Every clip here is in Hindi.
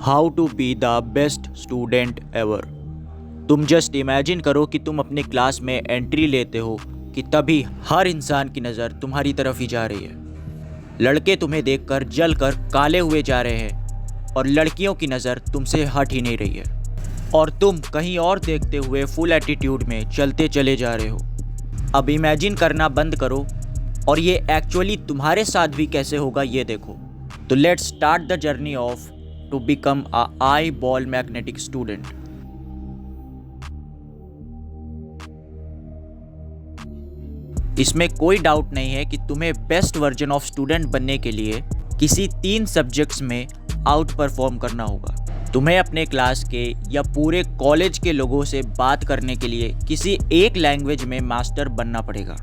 How to be the best student ever. तुम जस्ट इमेजिन करो कि तुम अपने क्लास में एंट्री लेते हो कि तभी हर इंसान की नज़र तुम्हारी तरफ ही जा रही है। लड़के तुम्हें देखकर जलकर काले हुए जा रहे हैं और लड़कियों की नज़र तुमसे हट ही नहीं रही है और तुम कहीं और देखते हुए फुल एटीट्यूड में चलते चले जा रहे हो। अब इमेजिन करना बंद करो और ये एक्चुअली तुम्हारे साथ भी कैसे होगा ये देखो। तो let's start the journey of to become a eyeball magnetic student. इसमें कोई डाउट नहीं है कि तुम्हें बेस्ट वर्जन ऑफ स्टूडेंट बनने के लिए किसी 3 सब्जेक्ट्स में आउट परफॉर्म करना होगा। तुम्हें अपने क्लास के या पूरे कॉलेज के लोगों से बात करने के लिए किसी एक लैंग्वेज में मास्टर बनना पड़ेगा,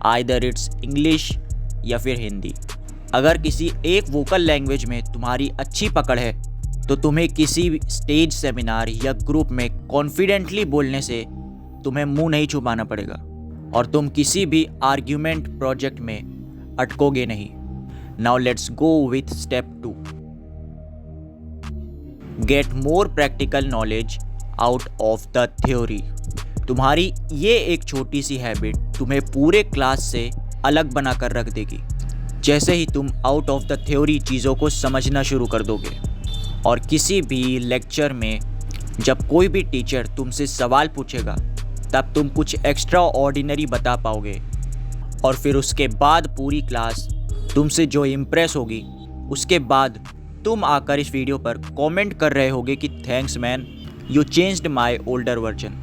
आइदर इट्स इंग्लिश या फिर हिंदी। अगर किसी एक वोकल लैंग्वेज में तुम्हारी अच्छी पकड़ है तो तुम्हें किसी स्टेज सेमिनार या ग्रुप में कॉन्फिडेंटली बोलने से तुम्हें मुंह नहीं छुपाना पड़ेगा और तुम किसी भी आर्ग्यूमेंट प्रोजेक्ट में अटकोगे नहीं। Now let's go with step 2। Get more practical knowledge out of the theory. तुम्हारी ये एक छोटी सी हैबिट तुम्हें पूरे क्लास से अलग बनाकर रख देगी। जैसे ही तुम आउट ऑफ द थ्योरी चीज़ों को समझना शुरू कर दोगे और किसी भी लेक्चर में जब कोई भी टीचर तुमसे सवाल पूछेगा तब तुम कुछ एक्स्ट्रा ऑर्डिनरी बता पाओगे और फिर उसके बाद पूरी क्लास तुमसे जो इम्प्रेस होगी, उसके बाद तुम आकर इस वीडियो पर कमेंट कर रहे होगे कि thanks man, you changed my older version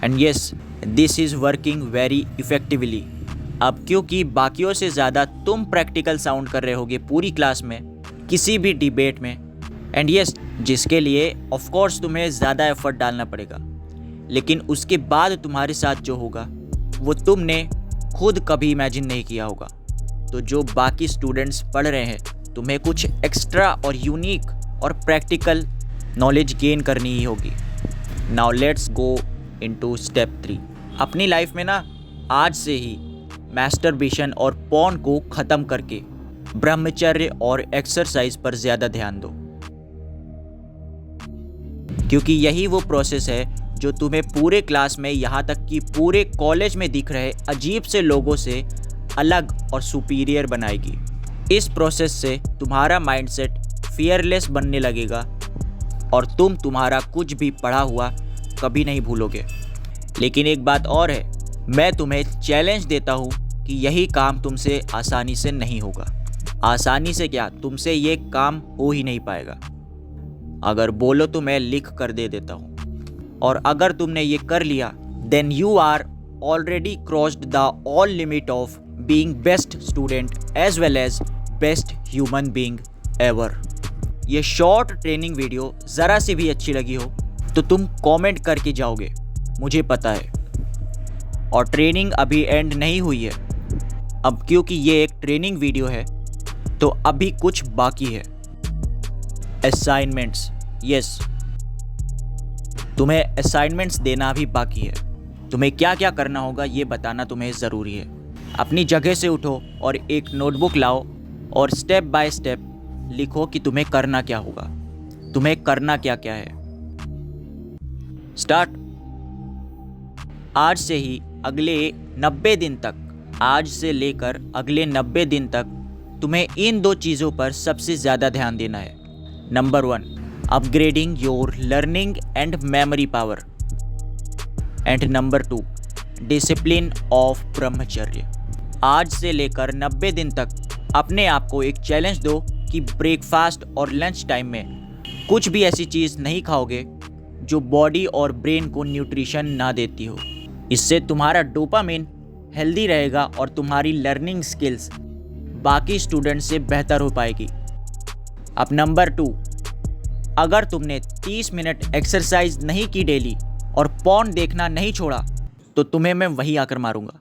and yes this is working very effectively. अब क्योंकि बाकियों से ज़्यादा तुम प्रैक्टिकल साउंड कर रहे होगे पूरी क्लास में किसी भी डिबेट में, एंड यस जिसके लिए ऑफ कोर्स तुम्हें ज़्यादा एफर्ट डालना पड़ेगा, लेकिन उसके बाद तुम्हारे साथ जो होगा वो तुमने खुद कभी इमेजिन नहीं किया होगा। तो जो बाकी स्टूडेंट्स पढ़ रहे हैं तुम्हें कुछ एक्स्ट्रा और यूनिक और प्रैक्टिकल नॉलेज गेन करनी ही होगी। Now let's go into step 3। अपनी लाइफ में ना आज से ही मैस्टरबेशन और पॉर्न को ख़त्म करके ब्रह्मचर्य और एक्सरसाइज पर ज़्यादा ध्यान दो, क्योंकि यही वो प्रोसेस है जो तुम्हें पूरे क्लास में यहाँ तक कि पूरे कॉलेज में दिख रहे अजीब से लोगों से अलग और सुपीरियर बनाएगी। इस प्रोसेस से तुम्हारा माइंडसेट फियरलेस बनने लगेगा और तुम तुम्हारा कुछ भी पढ़ा हुआ कभी नहीं भूलोगे। लेकिन एक बात और है, मैं तुम्हें चैलेंज देता हूँ कि यही काम तुमसे आसानी से नहीं होगा। आसानी से क्या, तुमसे ये काम हो ही नहीं पाएगा। अगर बोलो तो मैं लिख कर दे देता हूँ, और अगर तुमने ये कर लिया then you are already crossed the all limit of being best student as well as best human being ever. ये शॉर्ट ट्रेनिंग वीडियो ज़रा सी भी अच्छी लगी हो तो तुम कमेंट करके जाओगे, मुझे पता है। और ट्रेनिंग अभी एंड नहीं हुई है। अब क्योंकि ये एक ट्रेनिंग वीडियो है तो अभी कुछ बाकी है। असाइनमेंट्स, यस, तुम्हें असाइनमेंट्स देना भी बाकी है। तुम्हें क्या क्या करना होगा ये बताना तुम्हें ज़रूरी है। अपनी जगह से उठो और एक नोटबुक लाओ और स्टेप बाय स्टेप लिखो कि तुम्हें करना क्या होगा, तुम्हें करना क्या क्या है। स्टार्ट। आज से ही अगले 90 दिन तक, आज से लेकर अगले 90 दिन तक तुम्हें इन 2 चीज़ों पर सबसे ज़्यादा ध्यान देना है। Number 1, upgrading your learning and memory power, and number 2, discipline of ब्रह्मचर्य। आज से लेकर 90 दिन तक अपने आप को एक चैलेंज दो कि ब्रेकफास्ट और लंच टाइम में कुछ भी ऐसी चीज़ नहीं खाओगे जो बॉडी और ब्रेन को न्यूट्रिशन ना देती हो। इससे तुम्हारा डोपामिन हेल्दी रहेगा और तुम्हारी लर्निंग स्किल्स बाकी स्टूडेंट से बेहतर हो पाएगी। अब नंबर 2, अगर तुमने 30 मिनट एक्सरसाइज नहीं की डेली और पॉर्न देखना नहीं छोड़ा तो तुम्हें मैं वहीं आकर मारूंगा।